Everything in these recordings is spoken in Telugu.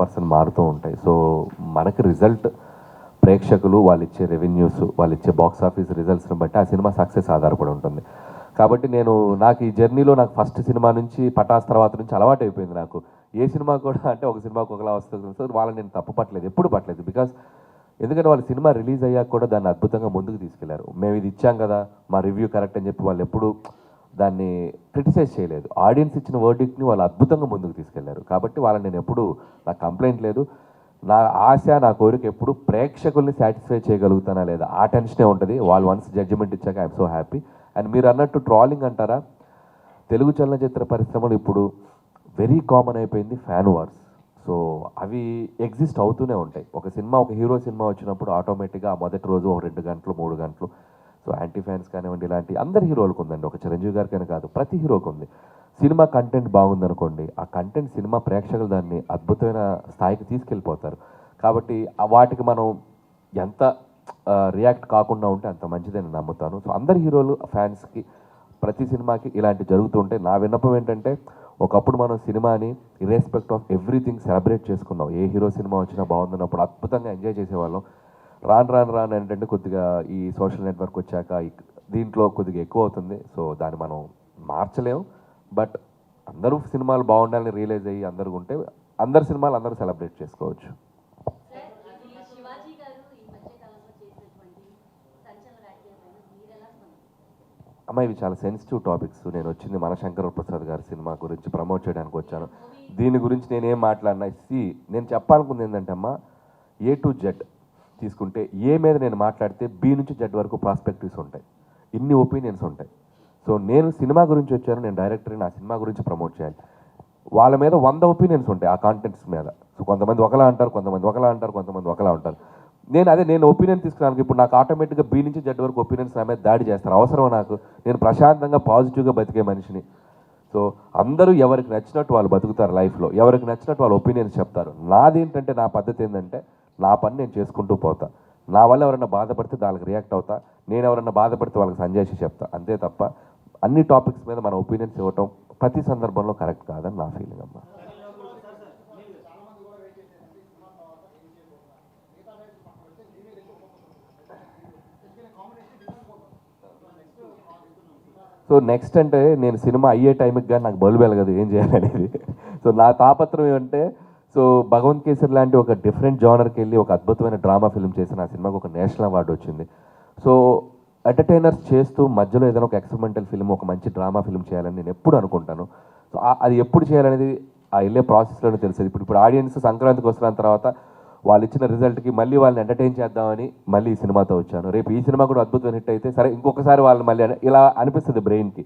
పర్సన్ మారుతూ ఉంటాయి. సో మనకి రిజల్ట్ ప్రేక్షకులు వాళ్ళు ఇచ్చే రెవెన్యూస్, వాళ్ళు ఇచ్చే బాక్స్ ఆఫీస్ రిజల్ట్స్ని బట్టి ఆ సినిమా సక్సెస్ ఆధారపడి ఉంటుంది. కాబట్టి నాకు ఈ జర్నీలో నాకు ఫస్ట్ సినిమా నుంచి పటాస్ తర్వాత నుంచి అలవాటు అయిపోయింది. నాకు ఏ సినిమా కూడా అంటే ఒక సినిమాకి ఒకలా వస్తుంది. సో వాళ్ళని నేను తప్పు పట్టలేదు, ఎప్పుడు పట్టలేదు. బికాస్ ఎందుకంటే వాళ్ళ సినిమా రిలీజ్ అయ్యాక కూడా దాన్ని అద్భుతంగా ముందుకు తీసుకెళ్లారు. మేము ఇది ఇచ్చాం కదా, మా రివ్యూ కరెక్ట్ అని చెప్పి వాళ్ళు ఎప్పుడు దాన్ని క్రిటిసైజ్ చేయలేదు. ఆడియన్స్ ఇచ్చిన వర్డిక్ట్ని వాళ్ళు అద్భుతంగా ముందుకు తీసుకెళ్లారు. కాబట్టి వాళ్ళని నేను ఎప్పుడు నాకు కంప్లైంట్ లేదు. నా ఆశ, నా కోరిక ఎప్పుడు ప్రేక్షకుల్ని సాటిస్ఫై చేయగలుగుతానా లేదా ఆ టెన్షనే ఉంటుంది. వాళ్ళు వన్స్ జడ్జిమెంట్ ఇచ్చాక ఐఎమ్ సో హ్యాపీ. అండ్ మీరు అన్నట్టు ట్రాలింగ్ అంటారా, తెలుగు చలనచిత్ర పరిశ్రమలు ఇప్పుడు వెరీ కామన్ అయిపోయింది ఫ్యాన్ వార్స్. సో అవి ఎగ్జిస్ట్ అవుతూనే ఉంటాయి. ఒక హీరో సినిమా వచ్చినప్పుడు ఆటోమేటిక్గా ఆ మొదటి రోజు 2 గంటలు 3 గంటలు సో యాంటీ ఫ్యాన్స్ కానివ్వండి, ఇలాంటి అందరి హీరోలకు ఉందండి. ఒక చిరంజీవి గారికైనా కాదు, ప్రతి హీరోకి ఉంది. సినిమా కంటెంట్ బాగుందనుకోండి, ఆ కంటెంట్ సినిమా ప్రేక్షకులు దాన్ని అద్భుతమైన స్థాయికి తీసుకెళ్ళిపోతారు. కాబట్టి వాటికి మనం ఎంత రియాక్ట్ కాకుండా ఉంటే అంత మంచిదని నమ్ముతాను. సో అందరి హీరోలు ఫ్యాన్స్కి ప్రతి సినిమాకి ఇలాంటి జరుగుతుంటే నా విన్నపం ఏంటంటే, ఒకప్పుడు మనం సినిమాని ఇర్రెస్పెక్ట్ ఆఫ్ ఎవ్రీథింగ్ సెలబ్రేట్ చేసుకున్నాం. ఏ హీరో సినిమా వచ్చినా బాగుందన్నప్పుడు అద్భుతంగా ఎంజాయ్ చేసేవాళ్ళం. రాను ఏంటంటే కొద్దిగా ఈ సోషల్ నెట్వర్క్ వచ్చాక దీంట్లో కొద్దిగా ఎక్కువ అవుతుంది. సో దాన్ని మనం మార్చలేము. బట్ అందరూ సినిమాలు బాగుండాలని రియలైజ్ అయ్యి అందరూ ఉంటే అందరు సినిమాలు అందరూ సెలబ్రేట్ చేసుకోవచ్చు. అమ్మ, ఇవి చాలా సెన్సిటివ్ టాపిక్స్. నేను వచ్చింది మన శంకర ప్రసాద్ గారి సినిమా గురించి ప్రమోట్ చేయడానికి వచ్చాను. దీని గురించి నేనేం మాట్లాడినా నేను చెప్పాలనుకుంది ఏంటంటే అమ్మ, A to Z తీసుకుంటే ఏ మీద నేను మాట్లాడితే B నుంచి Z వరకు ప్రాస్పెక్టివ్స్ ఉంటాయి, ఇన్ని ఒపీనియన్స్ ఉంటాయి. సో నేను సినిమా గురించి వచ్చాను, నేను డైరెక్టర్ని, నా సినిమా గురించి ప్రమోట్ చేయాలి. వాళ్ళ మీద 100 ఒపీనియన్స్ ఉంటాయి ఆ కాంటెంట్స్ మీద. సో కొంతమంది ఒకలా అంటారు, కొంతమంది ఒకలా అంటారు, కొంతమంది ఒకలా ఉంటారు. నేను ఒపీనియన్ తీసుకున్నాను. ఇప్పుడు నాకు ఆటోమేటిక్గా B నుంచి Z వరకు ఒపీనియన్స్ నా మీద దాడి చేస్తారు. అవసరం నాకు? నేను ప్రశాంతంగా పాజిటివ్గా బతికే మనిషిని. సో అందరూ ఎవరికి నచ్చినట్టు వాళ్ళు బతుకుతారు లైఫ్లో, ఎవరికి నచ్చినట్టు వాళ్ళు ఒపీనియన్స్ చెప్తారు. నాదేంటంటే నా పద్ధతి ఏంటంటే, నా పని నేను చేసుకుంటూ పోతా. నా వల్ల ఎవరైనా బాధపడితే దానికి రియాక్ట్ అవుతా, నేను ఎవరైనా బాధపడితే వాళ్ళకి సంజాయిషి చెప్తా, అంతే తప్ప అన్ని టాపిక్స్ మీద మన ఒపీనియన్స్ ఇవ్వటం ప్రతి సందర్భంలో కరెక్ట్ కాదని నా ఫీలింగ్ అమ్మా. సో నెక్స్ట్ అంటే నేను సినిమా అయ్యే టైంకి కానీ నాకు బల్బు వెలగదు ఏం చేయాలనేది. సో నా తాపత్రం ఏమంటే, సో భగవంత్ కేసరి లాంటి ఒక డిఫరెంట్ జానర్కి వెళ్ళి ఒక అద్భుతమైన డ్రామా ఫిల్మ్ చేసిన ఆ సినిమాకి ఒక నేషనల్ అవార్డు వచ్చింది. సో ఎంటర్టైనర్స్ చేస్తూ మధ్యలో ఏదైనా ఒక ఎక్స్పెరిమెంటల్ ఫిల్మ్, ఒక మంచి డ్రామా ఫిల్మ్ చేయాలని నేను ఎప్పుడు అనుకుంటాను. సో అది ఎప్పుడు చేయాలనేది ఆ వెళ్ళే ప్రాసెస్లోనే తెలుస్తుంది. ఇప్పుడు ఆడియన్స్ సంక్రాంతికి వస్తున్న తర్వాత వాళ్ళు ఇచ్చిన రిజల్ట్కి మళ్ళీ వాళ్ళని ఎంటర్టైన్ చేద్దామని మళ్ళీ ఈ సినిమాతో వచ్చాను. రేపు ఈ సినిమా కూడా అద్భుతమైన హిట్ అయితే సరే ఇంకొకసారి వాళ్ళని మళ్ళీ ఇలా అనిపిస్తుంది బ్రెయిన్కి.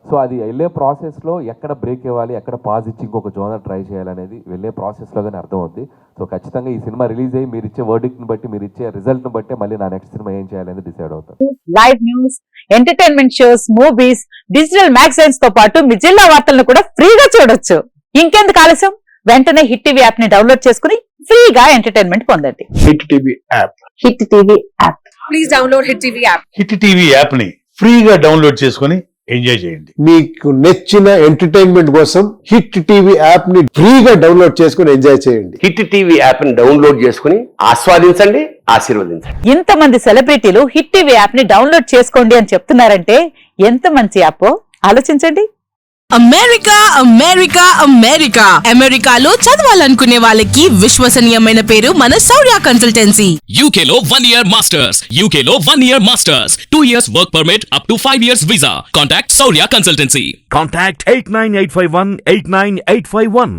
సో అది వెళ్ళే ప్రాసెస్లో ఎక్కడ బ్రేక్ ఇవ్వాలి, ఎక్కడ పాజ్ ఇచ్చి ఇంకొక జోనర్ ట్రై చేయాలనేది వెళ్ళే ప్రాసెస్లోగానే అర్థమవుద్ది. సో ఖచ్చితంగా ఈ సినిమా రిలీజ్ అయ్యి మీరు ఇచ్చే వర్డిక్ట్ని బట్టి, మీరు ఇచ్చే రిజల్ట్ని బట్టి మళ్ళీ నా నెక్స్ట్ సినిమా ఏం చేయాలనేది డిసైడ్ అవుతాను. Live news, entertainment shows, movies, digital magazines తో పాటు మీ జిల్లా వార్తలను కూడా ఫ్రీగా చూడొచ్చు. ఇంకెందుకు ఆలస్యం, వెంటనే హిట్ టీవీ యాప్ ని డౌన్లోడ్ చేసుకుని ఫ్రీగా ఎంటర్టైన్మెంట్ పొందండి. Hit TV app, hit TV app, please download hit TV app. Hit TV app ని ఫ్రీగా డౌన్లోడ్ చేసుకుని ఎంజాయ్ చేయండి. మీకు నచ్చిన ఎంటర్టైన్మెంట్ కోసం హిట్ టీవీ యాప్ ని ఫ్రీగా డౌన్లోడ్ చేసుకుని ఎంజాయ్ చేయండి. హిట్ టీవీ యాప్ ని డౌన్లోడ్ చేసుకుని ఆస్వాదించండి, ఆశీర్వదించండి. ఇంతమంది సెలబ్రిటీలు హిట్ టీవీ యాప్ ని డౌన్లోడ్ చేసుకోండి అని చెప్తున్నారంటే ఎంత మంచి యాప్ ఆలోచించండి. అమెరికా అమెరికా అమెరికా అమెరికాలో చదవాలనుకునే వాళ్ళకి విశ్వసనీయమైన పేరు మన శౌర్య కన్సల్టెన్సీ. UK లో 1 year masters, UK లో 1 year masters, 2 years work permit up to 5 years visa. Contact Shaurya Consultancy. Contact 89851 89851.